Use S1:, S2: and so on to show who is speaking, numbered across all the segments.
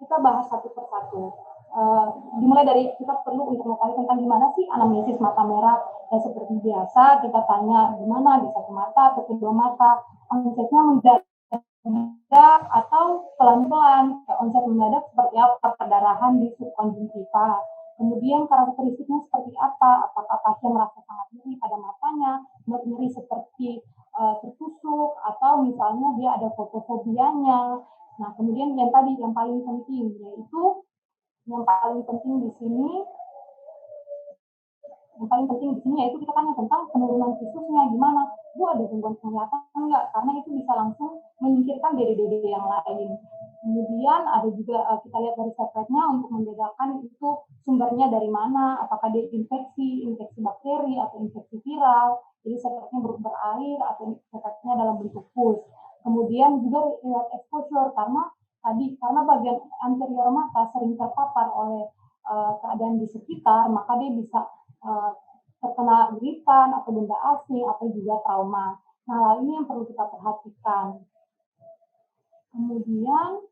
S1: kita bahas satu persatu. Dimulai dari kita perlu untuk mengetahui tentang gimana sih anamnesis mata merah. Dan seperti biasa kita tanya gimana di satu mata atau kedua mata, onsetnya mendadak atau pelan-pelan. Onset mendadak seperti apa, perdarahan di subkonjungtiva. Kemudian karakteristiknya seperti apa, apakah pasien merasa sangat nyeri pada matanya, nyeri seperti tertusuk, atau misalnya dia ada fotofobianya. Nah, kemudian yang tadi yang paling penting yaitu yaitu kita tanya tentang penurunan visusnya gimana. Bu, ada gangguan penglihatan enggak? Karena itu bisa langsung menyingkirkan dede-dede yang lain. Kemudian ada juga kita lihat dari sekretnya untuk membedakan itu sumbernya dari mana, apakah dia infeksi bakteri atau infeksi viral. Jadi sekretnya berair atau sekretnya dalam bentuk pus. Kemudian juga riwayat exposure karena bagian anterior mata sering terpapar oleh keadaan di sekitar, maka dia bisa terkena gigitan atau benda asing atau juga trauma. Nah, ini yang perlu kita perhatikan. Kemudian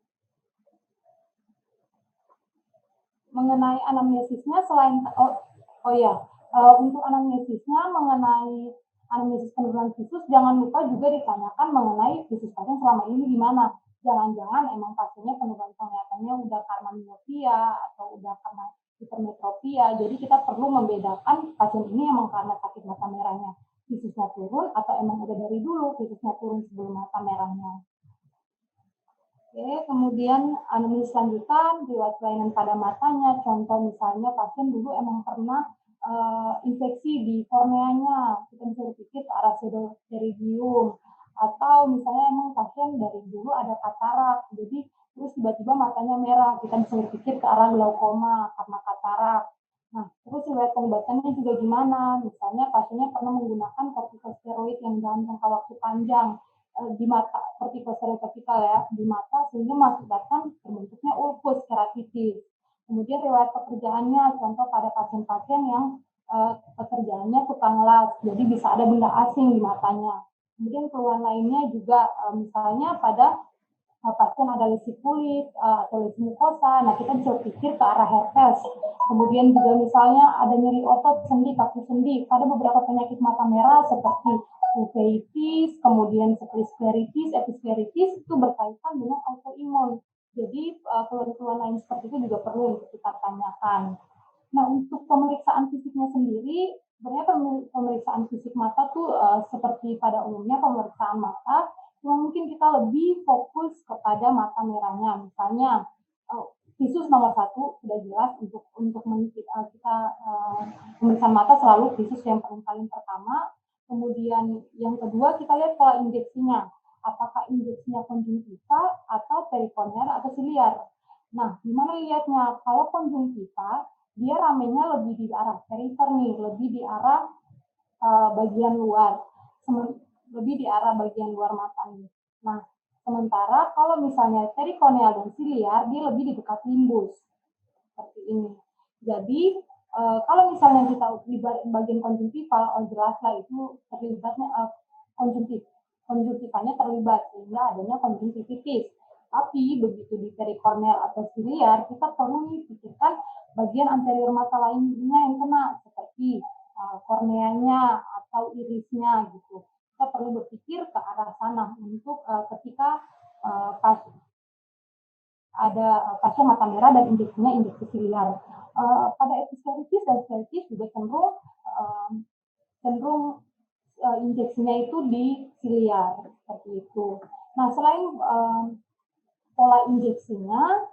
S1: mengenai anamnesisnya untuk anamnesisnya mengenai anamnesis penurunan visus, jangan lupa juga ditanyakan mengenai visus pasien selama ini gimana. Jangan-jangan emang pasiennya penurunan penglihatannya udah karena miopia atau udah karena hipermetropia. Jadi kita perlu membedakan pasien ini emang karena sakit mata merahnya visusnya turun atau emang udah dari dulu visusnya turun sebelum mata merahnya. Oke, kemudian anamnesis lanjutan, riwayat kelainan pada matanya. Contoh misalnya pasien dulu emang pernah infeksi di korneanya, kita bisa berpikir ke arah pseudopterygium, atau misalnya emang pasien dari dulu ada katarak, jadi terus tiba-tiba matanya merah, kita bisa berpikir ke arah glaukoma karena katarak. Nah, terus riwayat pengobatannya juga gimana? Misalnya pasiennya pernah menggunakan kortikosteroid yang dalam jangka waktu panjang di mata, kortikosteroid topikal ya, di mata sehingga mengakibatkan terbentuknya ulkus keratitis. Kemudian riwayat pekerjaannya, contoh pada pasien-pasien yang pekerjaannya tukang las, jadi bisa ada benda asing di matanya. Kemudian keluhan lainnya juga misalnya pada pasien ada lesi kulit atau lesi mukosa, nah kita bisa pikir ke arah herpes. Kemudian juga misalnya ada nyeri otot sendi, kaki sendi, pada beberapa penyakit mata merah seperti uveitis, kemudian skleritis, episkleritis itu berkaitan dengan autoimun. Jadi keluhan-keluhan lain seperti itu juga perlu untuk kita tanyakan. Nah, untuk pemeriksaan fisiknya sendiri, sebenarnya pemeriksaan fisik mata tuh seperti pada umumnya pemeriksaan mata, cuma mungkin kita lebih fokus kepada mata merahnya. Misalnya visus nomor 1 sudah jelas untuk kita pemeriksaan mata selalu visus yang paling pertama. Kemudian yang kedua kita lihat pola injeksinya, apakah injeksinya konjungtiva atau perikorneal atau siliar. Nah, gimana lihatnya? Kalau konjungtiva dia ramenya lebih di arah perifer nih, lebih di arah bagian luar, lebih di arah bagian luar mata nih. Nah, sementara kalau misalnya perikorneal dan siliar, dia lebih di dekat limbus, seperti ini. Jadi kalau misalnya kita di bagian konjungtival, jelaslah itu terlibatnya konjungtivanya terlibat sehingga adanya konjungtivitis. Tapi begitu di perikorneal atau siliar, kita perlu pikirkan bagian anterior mata lainnya yang kena seperti korneanya atau irisnya gitu. Kita perlu berpikir ke arah sana untuk ketika ada pasien mata merah dan injeksinya injeksi siliar. Pada episkleritis dan skleritis juga cenderung injeksinya itu di siliar seperti itu. Nah, selain pola injeksinya,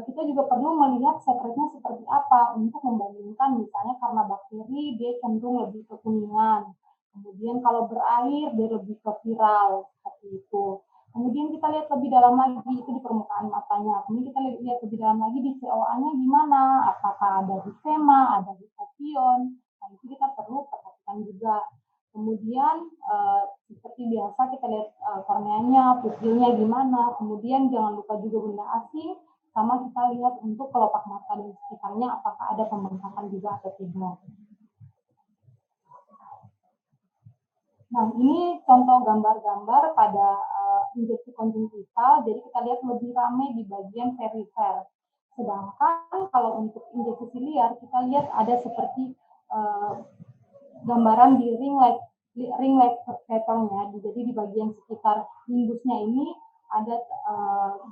S1: kita juga perlu melihat sekretnya seperti apa untuk membandingkan misalnya karena bakteri dia cenderung lebih ke kuningan. Kemudian kalau berair dia lebih ke viral seperti itu. Kemudian kita lihat lebih dalam lagi itu di permukaan matanya. Kemudian kita lihat lebih dalam lagi di COA-nya gimana, apakah ada hisema, ada hipopion. Nah, itu kita perlu perhatikan juga. Kemudian seperti biasa kita lihat korneanya, pupilnya gimana. Kemudian jangan lupa juga benda asing, sama kita lihat untuk kelopak mata dan sekitarnya apakah ada pembengkakan juga atau tidak. Nah, ini contoh gambar-gambar pada injeksi konjungtiva, jadi kita lihat lebih ramai di bagian perifer. Sedangkan kalau untuk injeksi siliar, kita lihat ada seperti gambaran di ring light pattern-nya, jadi di bagian sekitar nimbusnya ini ada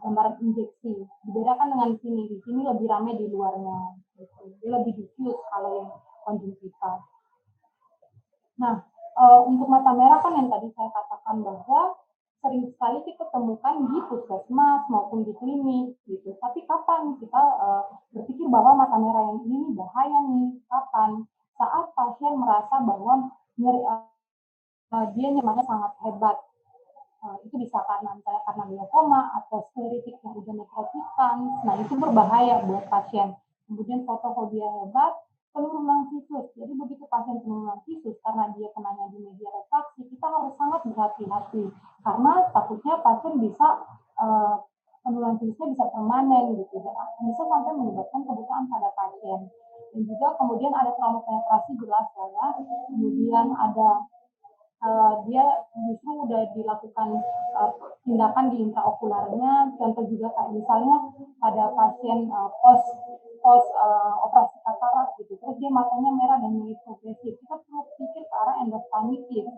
S1: gambaran injeksi. Dibedakan dengan di sini lebih ramai di luarnya, gitu. Dia lebih diffuse kalau yang konjungtiva. Nah, untuk mata merah kan yang tadi saya katakan bahwa sering sekali kita temukan di puskesmas maupun di klinik gitu. Tapi kapan kita berpikir bahwa mata merah yang ini bahaya nih? Kapan? Saat pasien merasa bahwa dia nyerinya sangat hebat. Itu bisa karena misalnya karena glaukoma atau skleritik yang udah nekrotikan. Nah, itu berbahaya buat pasien. Kemudian fotofobia hebat, penurunan visus. Jadi begitu pasien penurunan visus karena dia kenanya di media refraksi, kita harus sangat berhati-hati karena takutnya pasien bisa penurunan visusnya bisa permanen gitu, dan bisa sampai menyebabkan kebutaan pada pasien. Dan juga kemudian ada trauma penetrasi jelas ya. Kemudian ada dia justru udah dilakukan tindakan di intraokularnya, contoh juga kayak misalnya pada pasien post operasi katarak gitu, terus dia matanya merah dan menjadi progresif, kita perlu pikir ke arah endophthalmitis.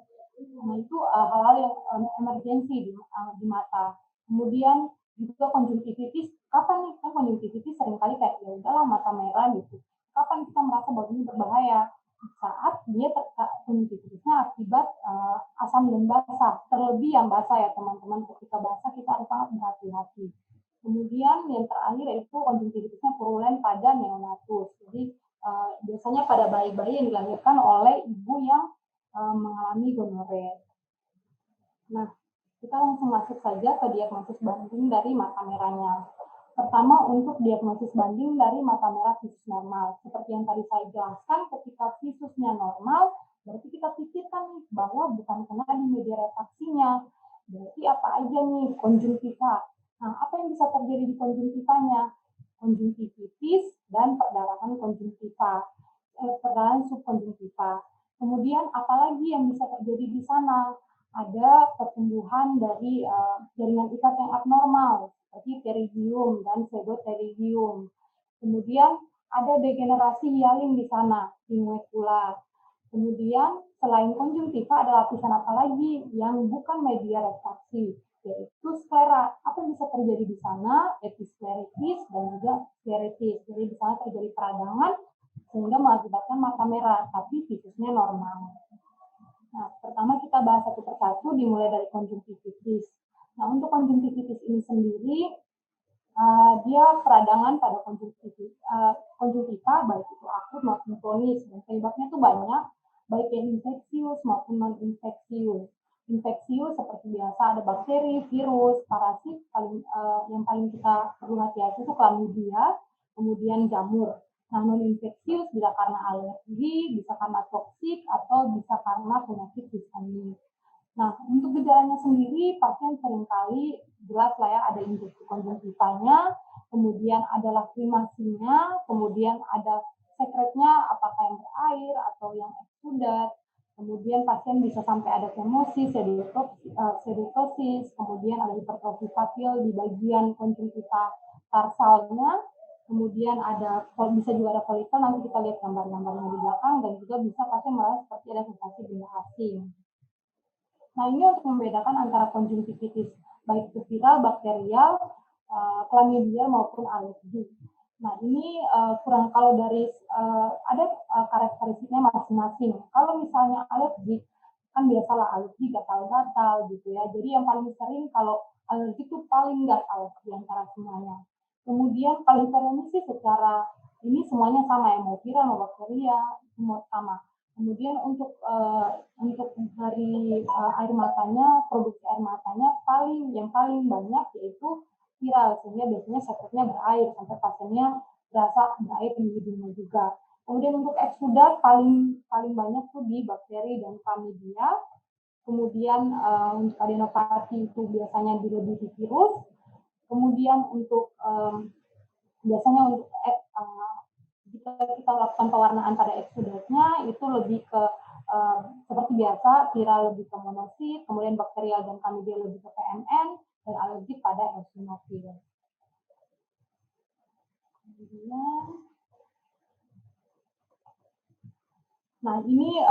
S1: Nah, itu hal-hal yang emergensi di mata. Kemudian juga konjungtivitis, kapan nih, kan konjungtivitis seringkali kayak ya udahlah mata merah gitu. Kapan kita merasa bahwa ini berbahaya? Saat dia konjungtivitisnya akibat asam dan basah, terlebih yang basah ya teman-teman. Ketika basah kita harus sangat berhati-hati. Kemudian yang terakhir yaitu konjungtivitisnya purulen pada neonatus. Jadi biasanya pada bayi-bayi yang dilahirkan oleh ibu yang mengalami gonore. Nah, kita langsung masuk saja ke diagnosis banding dari mata merahnya. Pertama, untuk diagnosis banding dari mata merah visus normal. Seperti yang tadi saya jelaskan, ketika visusnya normal, berarti kita pikirkan nih bahwa bukan kena di media refraksinya. Berarti apa aja nih? Konjungtiva. Nah, apa yang bisa terjadi di konjungtivanya? Konjungtivitis dan perdarahan konjungtiva, perdarahan subkonjungtiva. Kemudian apalagi yang bisa terjadi di sana? Ada pertumbuhan dari jaringan ikat yang abnormal, seperti pterygium dan pseudopterygium. Kemudian ada degenerasi hialin di sana, sinuecula. Kemudian selain konjungtiva ada lapisan apa lagi yang bukan media refraksi, yaitu sklera. Apa yang bisa terjadi di sana? Episkleritis dan juga skleritis. Jadi di sana terjadi peradangan sehingga mengakibatkan mata merah, tapi visusnya normal. Nah, pertama kita bahas satu persatu dimulai dari konjungtivitis. Nah, untuk konjungtivitis ini sendiri, dia peradangan pada konjungtiva, baik itu akut maupun kronis, dan penyebabnya itu banyak, baik yang infeksius maupun non-infeksius. Infeksius seperti biasa ada bakteri, virus, parasit, yang paling kita perlu hati-hati itu chlamydia, kemudian jamur. Nah, non-infeksius bisa karena alergi, bisa karena toksik, atau bisa karena penyakit sistemik. Nah, untuk gejalanya sendiri, pasien seringkali jelas lah ya, ada injeksi konjungtivanya, kemudian ada lakrimasinya, kemudian ada sekretnya, apakah yang berair atau yang eksudat, kemudian pasien bisa sampai ada kemosis, sedetosis, kemudian ada hipertrofi papil di bagian konjungtiva tarsalnya, kemudian bisa juga ada folikel, nanti kita lihat gambar-gambarnya di belakang, dan juga bisa pasien merasa seperti ada sensasi benda asing. Nah, ini untuk membedakan antara konjungtivitis baik itu viral, bakterial, chlamydia maupun alergi. Nah, ini kurang kalau dari ada karakteristiknya masing-masing. Kalau misalnya alergi, kan biasalah alergi gatal-gatal gitu ya. Jadi yang paling sering kalau alergi itu paling gatal di antara semuanya. Kemudian kalau hiperemisi secara ini semuanya sama ya, mau viral mau bakterial semua sama. Kemudian untuk dari air matanya, produksi air matanya yang paling banyak yaitu viral, sehingga biasanya sekretnya berair sampai pasiennya berasa berair di hidungnya juga. Kemudian untuk eksudat paling banyak tuh di bakteri dan chlamydia. Kemudian untuk adenopati itu biasanya lebih di virus. Kemudian untuk biasanya untuk jika kita lakukan pewarnaan pada eksudatnya itu lebih ke seperti biasa, viral lebih ke monosit, kemudian bakterial dan chlamydia lebih ke PMN, dan alergik pada eosinofil. Kemudian, nah ini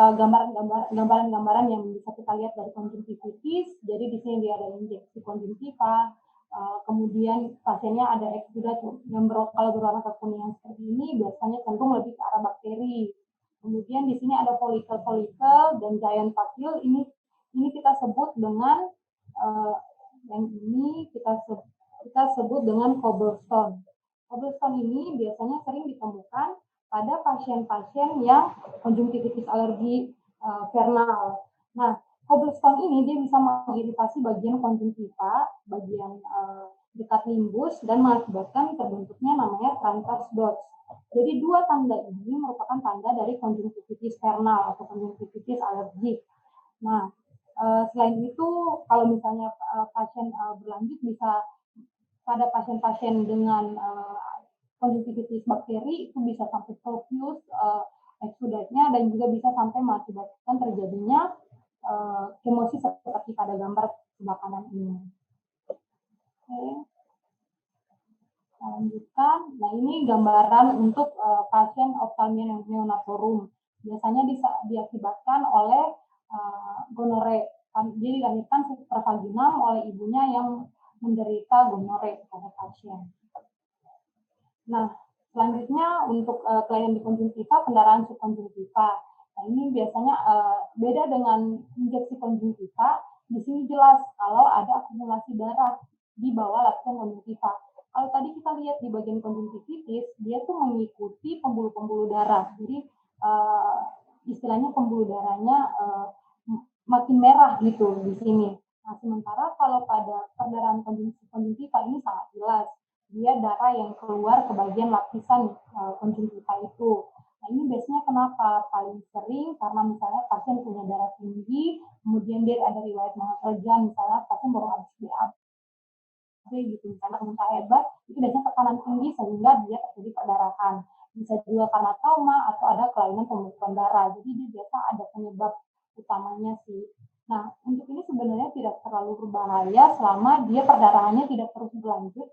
S1: gambaran-gambaran yang bisa kita lihat dari konjungtivitis. Jadi di sini dia ada injeksi konjungtiva, kemudian pasiennya ada eksudat yang kalau berwarna kekuningan seperti ini biasanya cenderung lebih ke arah bakteri. Kemudian di sini ada folikel dan giant papule. Ini kita sebut dengan yang ini kita sebut dengan cobblestone. Cobblestone ini biasanya sering ditemukan pada pasien-pasien yang konjungtivitis alergi vernal. Nah, cobblestone ini dia bisa mengiritasi bagian konjungtiva, bagian dekat limbus, dan mengakibatkan terbentuknya namanya transverse dots. Jadi dua tanda ini merupakan tanda dari konjungtivitis vernal atau konjungtivitis alergik. Nah, selain itu kalau misalnya pasien berlanjut bisa pada pasien-pasien dengan konjungtivitis bakteri itu bisa sampai profuse eksudatnya dan juga bisa sampai mengakibatkan terjadinya kemosis seperti pada gambar sebelah kanan ini. Oke. Lanjutkan. Nah, ini gambaran untuk pasien ophthalmia neonatorum. Biasanya diakibatkan oleh gonore. Dia dilahirkan supravaginam oleh ibunya yang menderita gonore pada pasien. Nah, selanjutnya untuk kelainan di konjungtiva, pendarahan subkonjungtiva. Nah, ini biasanya beda dengan injeksi konjungtiva. Di sini jelas kalau ada akumulasi darah di bawah lapisan konjungtiva. Kalau tadi kita lihat di bagian konjungtivitis, dia tuh mengikuti pembuluh-pembuluh darah. Jadi istilahnya pembuluh darahnya makin merah gitu di sini. Nah, sementara kalau pada perdarahan konjungtiva ini sangat jelas. Dia darah yang keluar ke bagian lapisan konjungtiva itu. Nah, ini biasanya kenapa? Paling sering karena misalnya pasien punya darah tinggi, kemudian dia ada riwayat kerja, misalnya pasien baru habis BAB gitu, misalnya muntah hebat, itu biasanya tekanan tinggi sehingga dia terjadi perdarahan. Bisa juga karena trauma atau ada kelainan pembekuan darah. Jadi dia biasa ada penyebab utamanya sih. Nah, untuk ini sebenarnya tidak terlalu berbahaya selama dia perdarahannya tidak terus berlanjut.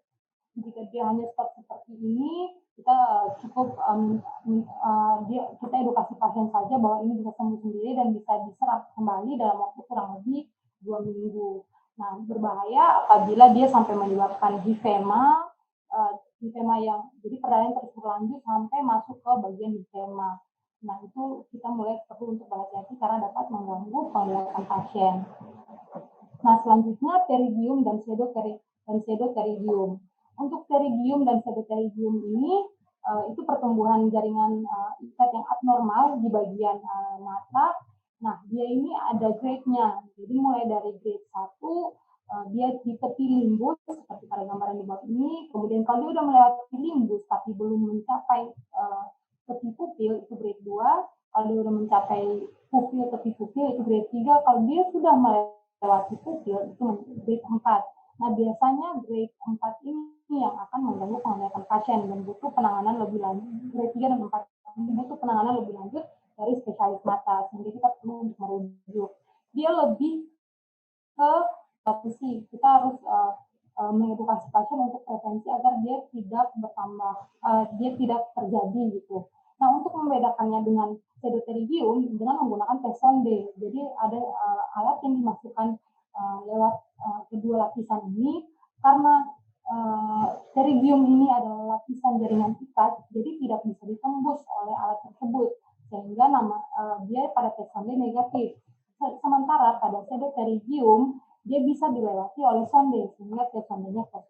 S1: Jika dia hanya stop seperti ini, kita cukup kita edukasi pasien saja bahwa ini bisa sembuh sendiri dan bisa diserap kembali dalam waktu kurang lebih 2 minggu. Nah, berbahaya apabila dia sampai menyebabkan hifema yang jadi perdarahan terus berlanjut sampai masuk ke bagian hifema. Nah, itu kita mulai perlu untuk berhati-hati karena dapat mengganggu penglihatan pasien. Nah, selanjutnya pterygium dan pseudotheridium. Untuk pterygium dan pseudotheridium ini itu pertumbuhan jaringan ikat yang abnormal di bagian mata. Nah, dia ini ada grade-nya. Jadi mulai dari grade 1 dia di tepi limbus seperti pada gambaran di bawah ini. Kemudian kalau dia sudah melewati limbus tapi belum mencapai tepi pupil itu grade 2. Kalau dia sudah mencapai tepi pupil itu grade 3. Kalau dia sudah melewati pupil itu grade 4. Nah, biasanya grade 4 ini yang akan mengganggu penglihatan pasien dan butuh penanganan lebih lanjut. Grade 3 dan 4 ini butuh penanganan lebih lanjut dari spesialis mata, sehingga kita perlu untuk merujuk. Dia lebih ke prevensi. Kita harus mengedukasi pasien untuk prevensi agar dia tidak bertambah, dia tidak terjadi gitu. Nah, untuk membedakannya dengan pseudotheridium dengan menggunakan tes sonde. Jadi ada alat yang dimasukkan lewat kedua lapisan ini karena pterygium ini adalah lapisan jaringan ikat, jadi tidak bisa ditembus oleh alat tersebut sehingga dia pada tes sonde negatif. Sementara pada pseudotheridium dia bisa dilewati oleh sonde sehingga tes sondenya positif.